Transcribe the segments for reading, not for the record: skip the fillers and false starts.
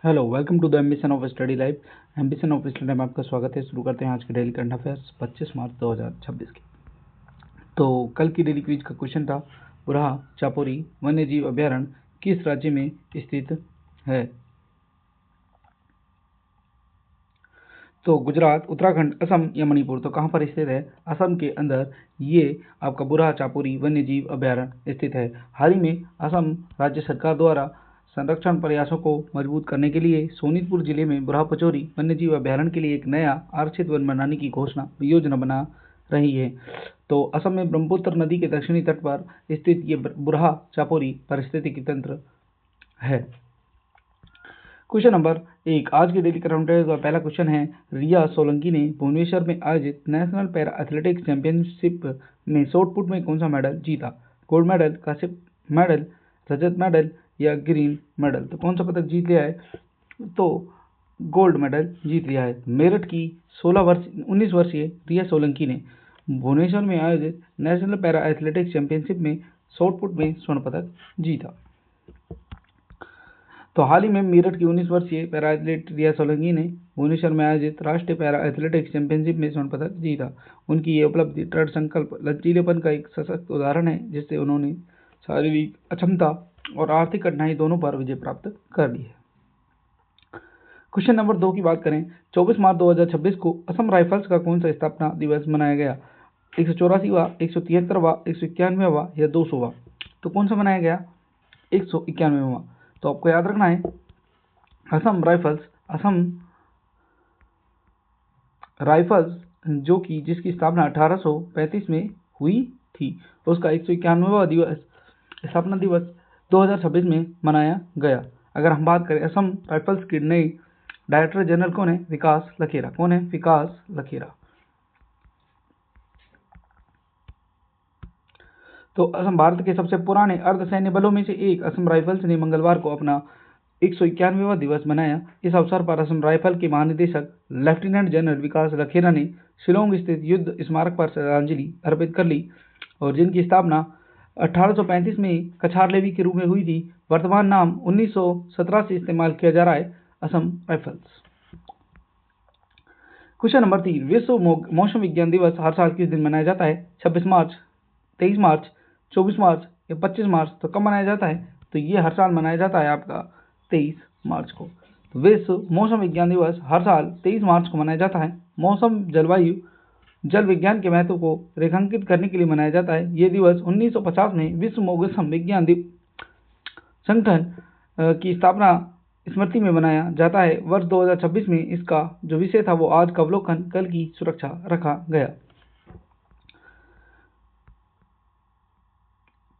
Hello, welcome to the ambition of study life. Ambition of study में आपका स्वागत है। शुरू करते हैं आज के डेली करंट अफेयर्स 25 मार्च 2026 के। तो कल की डेली क्विज का क्वेश्चन था, बुरहा चापोरी वन्यजीव अभ्यारण्य किस राज्य में स्थित है? तो गुजरात, उत्तराखंड, असम या मणिपुर। तो कहाँ पर स्थित है? असम के अंदर ये आपका बुरहा चापोरी वन्यजीव अभ्यारण्य स्थित है। हाल ही में असम राज्य सरकार द्वारा संरक्षण प्रयासों को मजबूत करने के लिए सोनीतपुर जिले में बुरहा पचौरी वन्यजीव अभ्यारण्य के लिए एक नया आरक्षित वन बनाने की योजना बना रही है। तो असम में ब्रह्मपुत्र नदी के दक्षिणी तट पर स्थित ये बुरहा चापोरी पारिस्थितिकी तंत्र है। क्वेश्चन नंबर 1 आज के डेली करंट अफेयर्स का पहला क्वेश्चन है, रिया सोलंकी ने भुवनेश्वर में आयोजित नेशनल पैरा एथलेटिक्स चैंपियनशिप में शॉट पुट में कौन सा मेडल जीता? गोल्ड मेडल, कांस्य मेडल, रजत मेडल या ग्रीन मेडल। तो कौन सा पदक जीत लिया है? तो गोल्ड मेडल जीत लिया है। मेरठ की 19 वर्षीय रिया सोलंकी ने भुवनेश्वर में आयोजित नेशनल पैरा एथलेटिक्स चैंपियनशिप में शॉट पुट में स्वर्ण पदक जीता। तो हाल ही में मेरठ की 19 वर्षीय पैरा एथलीट रिया सोलंकी ने भुवनेश्वर में आयोजित राष्ट्रीय पैरा एथलेटिक्स चैंपियनशिप में स्वर्ण पदक जीता। उनकी ये उपलब्धि दृढ़ संकल्प, लचीलेपन का एक सशक्त उदाहरण है, जिससे उन्होंने शारीरिक अक्षमता और आर्थिक कठिनाई दोनों पर विजय प्राप्त कर ली है। क्वेश्चन नंबर 2 की बात करें, 24 मार्च 2026 को असम राइफल्स का कौन सा स्थापना दिवस मनाया गया? 184वां, 173वां, 191वां या 200वां। तो कौन सा मनाया गया? 191वां। तो आपको याद रखना है, असम राइफल्स जो कि जिसकी स्थापना 1835 में हुई थी, उसका 191वां दिवस स्थापना दिवस 2026 में मनाया गया। अगर हम बात करें असम राइफल्स के नए डायरेक्टर जनरल कौन है? विकास लखेरा। कौन है? विकास लखेरा। तो असम भारत के सबसे पुराने अर्धसैन्य बलों में से एक असम राइफल्स ने मंगलवार को अपना 191वां दिवस मनाया। इस अवसर पर असम राइफल के महानिदेशक लेफ्टिनेंट जनरल विकास लखेरा ने शिलोंग स्थित युद्ध स्मारक पर श्रद्धांजलि अर्पित कर ली, और जिनकी स्थापना 1835 में कछार लेवी के रूप में हुई थी, वर्तमान नाम 1917 से इस्तेमाल किया जा रहा है, असम राइफल्स। क्वेश्चन नंबर 3 विश्व मौसम विज्ञान दिवस हर साल किस दिन मनाया जाता है? 26 मार्च, 23 मार्च, 24 मार्च या 25 मार्च। तो कब मनाया जाता है? तो ये हर साल मनाया जाता है आपका 23 मार्च को। तो विश्व मौसम विज्ञान दिवस हर साल 23 मार्च को मनाया जाता है। मौसम, जलवायु, जल विज्ञान के महत्व को रेखांकित करने के लिए मनाया जाता है। ये दिवस 1950 में विश्व मौसम विज्ञान संगठन की स्थापना स्मृति में मनाया जाता है। वर्ष 2026 में इसका जो विषय था वो आज का अवलोकन, कल की सुरक्षा रखा गया।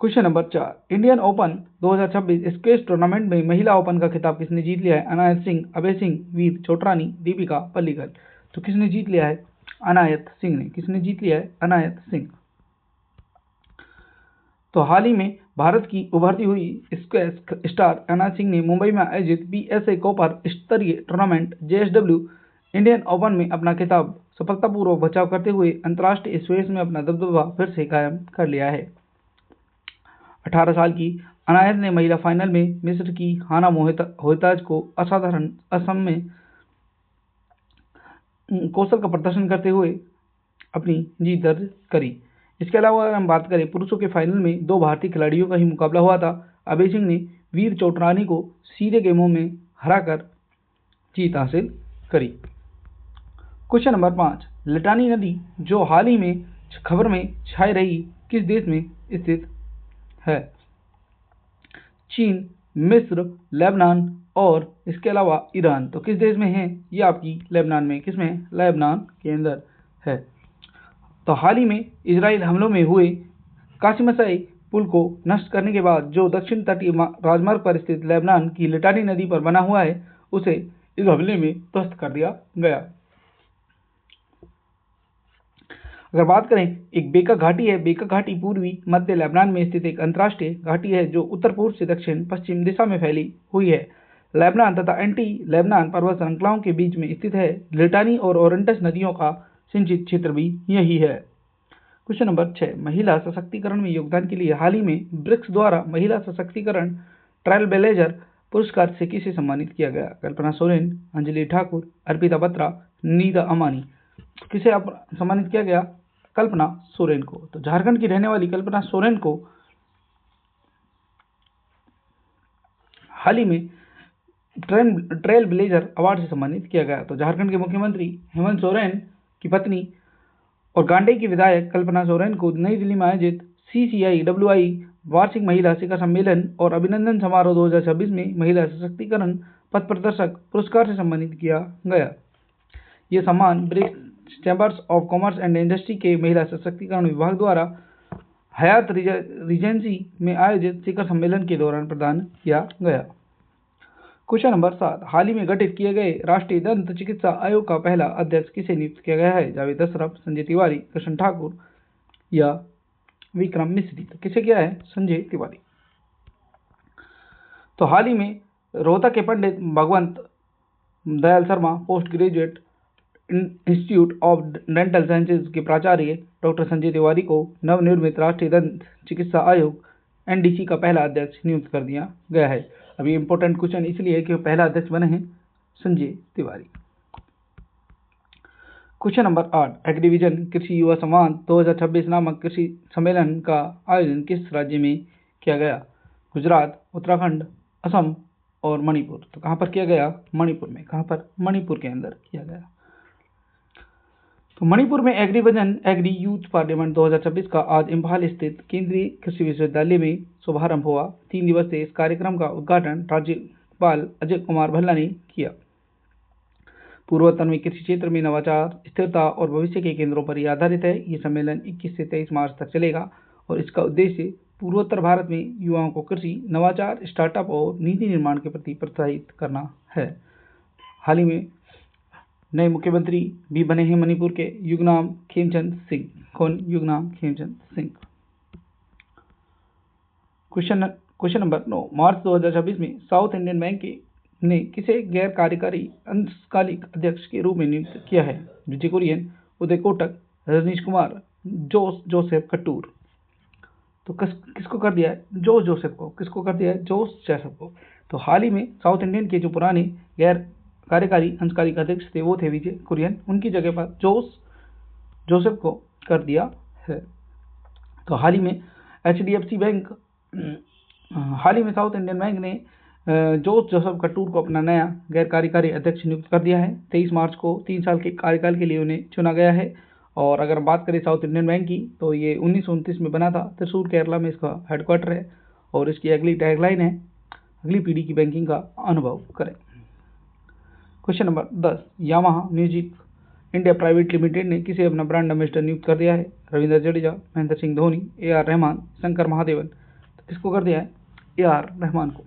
Question number 4 Indian open 2026 squash tournament में महिला ओपन का खिताब किसने जीत लिया है? अनायत सिंह, अभय सिंह, वीर चोटरानी, दीपिका पल्लिकल। तो किसने जीत लिया है? अनायत सिंह ने। किसने जीत लिया है? अनायत सिंह। तो हाल ही में भारत की उभरती हुई स्क्वैश स्टार अनायत सिंह ने मुंबई में आयोजित PSA कोपर स्तरीय टूर्नामेंट JSW इंडियन ओपन में अपना खिताब सफलतापूर्वक बचाव करते हुए अंतर्राष्ट्रीय स्क्वैश में अपना दबदबा फिर से कायम कर लिया है। 18 साल की अनायत ने महिला फाइनल में मिस्र की हाना मोहताज को असाधारण असम में कौशल का प्रदर्शन करते हुए अपनी जीत दर्ज करी। इसके अलावा अगर हम बात करें, पुरुषों के फाइनल में 2 भारतीय खिलाड़ियों का ही मुकाबला हुआ था। अभय सिंह ने वीर चोटरानी को सीधे गेमों में हराकर जीत हासिल करी। क्वेश्चन नंबर 5 लिटानी नदी जो हाल ही में खबर में छाई रही, किस देश में स्थित है? चीन, मिस्र, लेबनान और इसके अलावा ईरान। तो किस देश में है? ये आपकी लेबनान में। किसमें? लेबनान के अंदर है। तो हाल ही में इजराइल हमलों में हुए कासिमसाई पुल को नष्ट करने के बाद जो दक्षिण तटीय राजमार्ग पर स्थित लेबनान की लिटानी नदी पर बना हुआ है, उसे इस हमले में ध्वस्त कर दिया गया। अगर बात करें, एक बेका घाटी है। बेका घाटी पूर्वी मध्य लेबनान में स्थित एक अंतर्राष्ट्रीय घाटी है जो उत्तर पूर्व से दक्षिण पश्चिम दिशा में फैली हुई है। लेबनान तथा एंटी लेबनान पर्वत श्रृंखलाओं के बीच में स्थित है। लिटानी और ओरंटस नदियों का सिंचित क्षेत्र भी यही है। क्वेश्चन नंबर 6 महिला सशक्तिकरण में योगदान के लिए हाल ही में ब्रिक्स द्वारा महिला सशक्तिकरण ट्रायल ब्लेजर पुरस्कार से किसे सम्मानित किया गया? कल्पना सोरेन, अंजलि ठाकुर, अर्पिता बत्रा, नीता अमानी। किसे सम्मानित किया गया? कल्पना सोरेन को। तो झारखंड की रहने वाली कल्पना सोरेन को हाल ही में ट्रेल ब्लेजर अवार्ड से सम्मानित किया गया। तो झारखंड के मुख्यमंत्री हेमंत सोरेन की पत्नी और गांडेय की विधायक कल्पना सोरेन को नई दिल्ली में आयोजित CCIWI वार्षिक महिला शिखर सम्मेलन और अभिनंदन समारोह 2026 में महिला सशक्तिकरण पथ प्रदर्शक पुरस्कार से सम्मानित किया गया। ये सम्मान BRICS chambers of commerce and industry के महिला सशक्तिकरण विभाग द्वारा हयात रिजेंसी में आयोजित शिखर सम्मेलन के दौरान प्रदान किया गया। क्वेश्चन नंबर 7, हाल ही में गठित किए गए राष्ट्रीय दंत चिकित्सा आयोग का पहला अध्यक्ष किसे नियुक्त किया गया है? जावेद अशरफ, संजय तिवारी, कृष्ण ठाकुर या विक्रम मिश्री। तो किसे किया है? संजय तिवारी। तो हाल ही में रोहतक के Pandit Bhagwant Dayal Sharma post graduate institute of dental sciences के प्राचार्य डॉक्टर संजय तिवारी को नवनिर्मित राष्ट्रीय दंत चिकित्सा आयोग NDC का पहला अध्यक्ष नियुक्त कर दिया गया है। अभी इंपॉर्टेंट क्वेश्चन इसलिए कि पहला अध्यक्ष बने हैं संजय तिवारी। क्वेश्चन नंबर 8, एग्रीविजन कृषि युवा संवाद 2026 नामक कृषि सम्मेलन का आयोजन किस राज्य में किया गया? गुजरात, उत्तराखंड, असम और मणिपुर। तो कहाँ पर किया गया? मणिपुर में। कहाँ पर? मणिपुर के अंदर किया गया। तो मणिपुर में एग्रीविजन एग्री यूथ पार्लियामेंट 2026 का आज इम्फाल स्थित केंद्रीय कृषि विश्वविद्यालय में शुभारंभ हुआ। 3 दिवसीय इस कार्यक्रम का उद्घाटन राज्यपाल अजय कुमार भल्ला ने किया। पूर्वोत्तर में कृषि क्षेत्र में नवाचार, स्थिरता और भविष्य के केंद्रों पर यह आधारित है। ये सम्मेलन 21 से 23 मार्च तक चलेगा और इसका उद्देश्य पूर्वोत्तर भारत में युवाओं को कृषि, नवाचार, स्टार्टअप और नीति निर्माण के प्रति प्रोत्साहित करना है। हाल ही में नए मुख्यमंत्री भी बने हैं मणिपुर के, युगनाम खेमचंद सिंह। कौन? युगनाम खेमचंद सिंह। क्वेश्चन नंबर 9, मार्च 2026 में साउथ इंडियन बैंक ने किसे गैर कार्यकारी अंशकालिक अध्यक्ष के रूप में नियुक्त किया है? विजय कुरियन, उदय कोटक, रजनीश कुमार, जोसेफ कटूर। तो किसको कर दिया है? जोसेफ को। किसको कर दिया है? जोसेफ को। तो हाल ही में साउथ इंडियन के जो पुराने गैर कार्यकारी अंशकालिक अध्यक्ष थे वो थे विजय कुरियन, उनकी जगह पर जोसेफ को कर दिया है। तो हाल ही में HDFC बैंक हाल ही में साउथ इंडियन बैंक ने जोसेफ कटूर को अपना नया गैर कार्यकारी अध्यक्ष नियुक्त कर दिया है। 23 मार्च को 3 साल के कार्यकाल के लिए उन्हें चुना गया है। और अगर बात करें साउथ इंडियन बैंक की तो ये 1929 में बना था। त्रिशूर केरला में इसका हेडक्वार्टर है और इसकी अगली टैगलाइन है, अगली पीढ़ी की बैंकिंग का अनुभव करें। Question number 10, Yamaha music India private limited ने किसे अपना ब्रांड एम्बेसडर नियुक्त कर दिया है? रविंद्र जडेजा, महेंद्र सिंह धोनी, AR रहमान, शंकर महादेवन। तो किसको कर दिया है? AR रहमान को।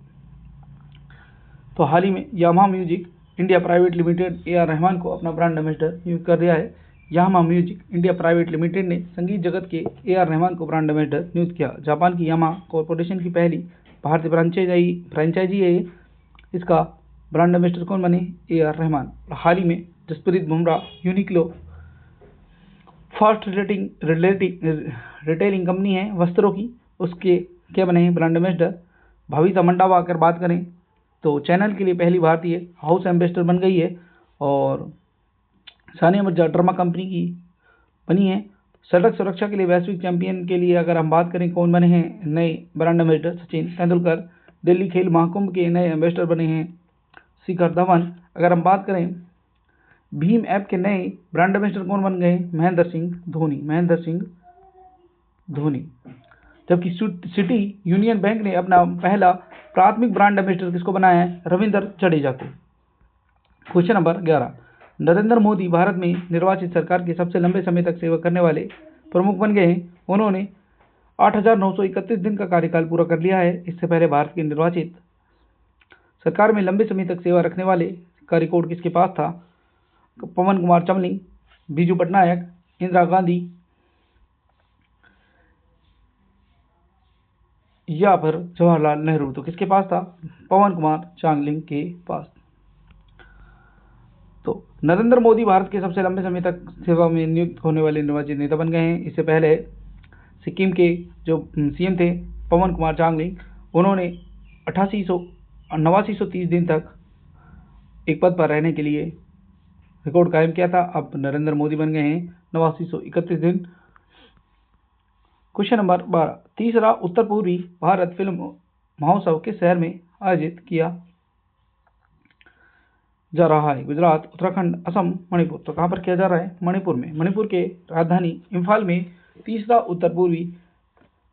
तो हाल ही में Yamaha music India private limited AR Rahman को अपना ब्रांड एम्बेसडर नियुक्त कर दिया है। Yamaha music India private limited ने संगीत जगत के AR रहमान को ब्रांड एम्बेसडर नियुक्त किया। जापान की यामाहा कॉरपोरेशन की पहली भारतीय फ्रेंचाइजी है। इसका ब्रांड एम्बेसडर कौन बने? AR रहमान। हाल ही में Jasprit Bumrah Uniqlo fast retailing company है वस्त्रों की, उसके क्या बने हैं? Brand ambassador. भविता मंडावा अगर बात करें तो चैनल के लिए पहली भारतीय हाउस एम्बेसडर बन गई है। और सानिया मिर्जा ड्रामा कंपनी की बनी है। सड़क सुरक्षा के लिए वैश्विक चैंपियन के लिए अगर हम बात करें कौन बने हैं नए ब्रांड एम्बेसडर? सचिन तेंदुलकर। दिल्ली खेल महाकुंभ के नए एम्बेसडर बने हैं शिखर धवन। अगर हम बात करें भीम ऐप के नए ब्रांड एम्बेसडर कौन बन गए? महेंद्र सिंह धोनी। जबकि सिटी यूनियन बैंक ने अपना पहला प्राथमिक ब्रांड एम्बेसडर किसको बनाया है? रविंद्र जडेजा को। क्वेश्चन नंबर 11, नरेंद्र मोदी भारत में निर्वाचित सरकार के सबसे लंबे समय तक सेवा करने वाले प्रमुख बन गए हैं। उन्होंने 8,931 दिन का कार्यकाल पूरा कर लिया है। इससे पहले भारत की निर्वाचित सरकार में लंबे समय तक सेवा रखने वाले का रिकॉर्ड किसके पास था? पवन कुमार चामलिंग, बीजू पटनायक, इंदिरा गांधी या फिर जवाहरलाल नेहरू। तो किसके पास था? पवन कुमार चामलिंग के पास। तो नरेंद्र मोदी भारत के सबसे लंबे समय तक सेवा में नियुक्त होने वाले निर्वाचित नेता बन गए हैं। इससे पहले सिक्किम के जो CM थे पवन कुमार चामलिंग, उन्होंने 88 8930 दिन तक एक पद पर रहने के लिए रिकॉर्ड कायम किया था। अब नरेंद्र मोदी बन गए हैं 8931 दिन। क्वेश्चन नंबर 12, तीसरा उत्तर पूर्वी भारत फिल्म महोत्सव किस शहर में आयोजित किया जा रहा है? गुजरात, उत्तराखंड, असम, मणिपुर। तो कहां पर किया जा रहा है? मणिपुर में। मणिपुर के राजधानी इम्फाल में तीसरा उत्तर पूर्वी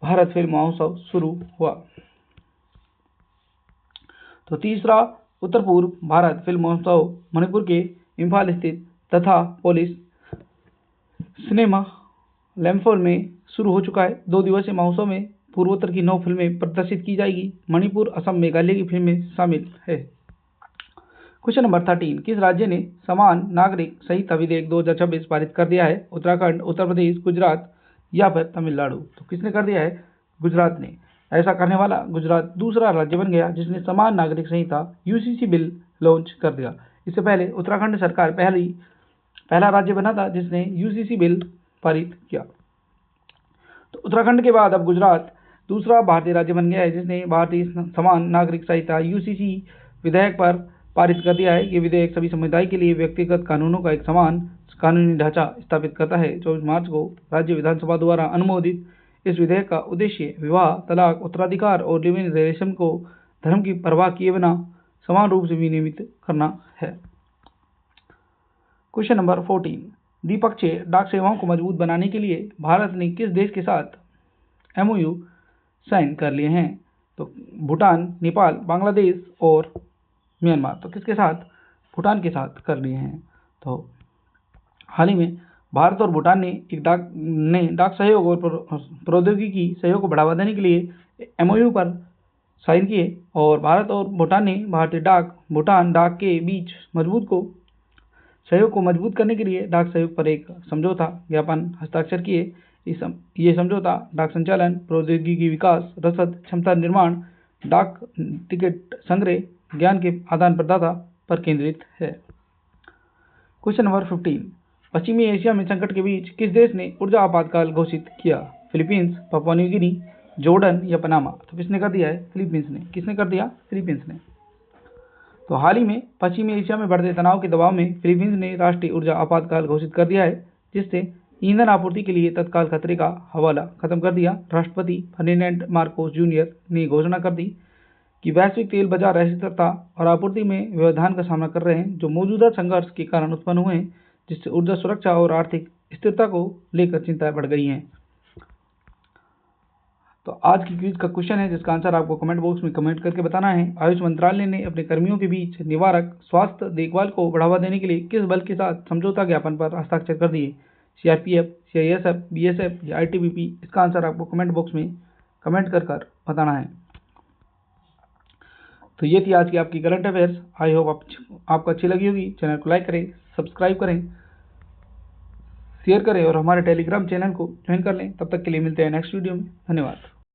भारत फिल्म महोत्सव शुरू हुआ। तो तीसरा उत्तर पूर्व भारत फिल्म महोत्सव मणिपुर के इम्फाल स्थित तथा पोलिस सिनेमा लैम्फोर में शुरू हो चुका है। 2 दिवसीय महोत्सव में पूर्वोत्तर की 9 फिल्में प्रदर्शित की जाएगी। मणिपुर, असम, मेघालय की फिल्में शामिल है। क्वेश्चन नंबर 13, किस राज्य ने समान नागरिक संहिता विधेयक 2026 पारित कर दिया है? उत्तराखंड, उत्तर प्रदेश, गुजरात या फिर तमिलनाडु। तो किसने कर दिया है? गुजरात ने। ऐसा करने वाला गुजरात दूसरा राज्य बन गया जिसने समान नागरिक संहिता यूसीसी बिल लॉन्च कर दिया। इससे पहले उत्तराखंड सरकार पहला राज्य बना था जिसने यूसीसी बिल पारित किया। तो उत्तराखंड के बाद अब गुजरात दूसरा भारतीय राज्य बन गया है जिसने भारतीय समान नागरिक संहिता यूसीसी विधेयक पर पारित कर दिया है। ये विधेयक सभी समुदाय के लिए व्यक्तिगत कानूनों का एक समान कानूनी ढांचा स्थापित करता है। 24 मार्च को राज्य विधानसभा द्वारा अनुमोदित इस विधेयक का उद्देश्य विवाह, तलाक, उत्तराधिकार और लिव इन रिलेशन को धर्म की परवाह किए बिना समान रूप से विनियमित करना है। क्वेश्चन नंबर 14, द्विपक्षीय डाक सेवाओं को मजबूत बनाने के लिए भारत ने किस देश के साथ एमओयू साइन कर लिए हैं? तो भूटान, नेपाल, बांग्लादेश और म्यांमार। तो किसके साथ? भूटान के साथ कर लिए हैं। तो हाल ही में भारत और भूटान ने डाक सहयोग और प्रौद्योगिकी सहयोग को बढ़ावा देने के लिए एमओयू पर साइन किए और भारत और भूटान ने भारतीय डाक, भूटान डाक के बीच सहयोग को मजबूत करने के लिए डाक सहयोग पर एक समझौता ज्ञापन हस्ताक्षर किए। ये समझौता डाक संचालन, प्रौद्योगिकी विकास, रसद क्षमता निर्माण, डाक टिकट संग्रह, ज्ञान के आदान प्रदान पर केंद्रित है। क्वेश्चन नंबर 15, पश्चिमी एशिया में संकट के बीच किस देश ने ऊर्जा आपातकाल घोषित किया? Philippines, Papua New Guinea, Jordan या पनामा। तो किसने कर दिया है? फिलीपींस ने। किसने कर दिया? फिलीपींस ने। तो हाल ही में पश्चिमी एशिया में बढ़ते तनाव के दबाव में फिलीपींस ने राष्ट्रीय ऊर्जा आपातकाल घोषित कर दिया है जिससे ईंधन आपूर्ति के लिए तत्काल खतरे का हवाला खत्म कर दिया। राष्ट्रपति फर्डिनेंड मार्कोस जूनियर ने घोषणा कर दी कि वैश्विक तेल बाजार अस्थिरता और आपूर्ति में व्यवधान का सामना कर रहे हैं जो मौजूदा संघर्ष के कारण उत्पन्न हुए हैं, जिससे ऊर्जा सुरक्षा और आर्थिक स्थिरता को लेकर चिंताएं बढ़ गई हैं। तो आज की क्विज का क्वेश्चन है जिसका आंसर आपको कमेंट बॉक्स में कमेंट करके बताना है। आयुष मंत्रालय ने अपने कर्मियों के बीच निवारक स्वास्थ्य देखभाल को बढ़ावा देने के लिए किस बल के साथ समझौता ज्ञापन पर हस्ताक्षर कर दिए? सीआरपीएफ, सीआईएसएफ, बीएसएफ या आईटीबीपी। इसका आंसर आपको कमेंट बॉक्स में कमेंट कर बताना है। तो ये थी आज की आपकी करंट अफेयर्स। आई होप आपको अच्छी लगी होगी। चैनल को लाइक करें, सब्सक्राइब करें, शेयर करें और हमारे टेलीग्राम चैनल को ज्वाइन कर लें। तब तक के लिए मिलते हैं नेक्स्ट वीडियो में। धन्यवाद।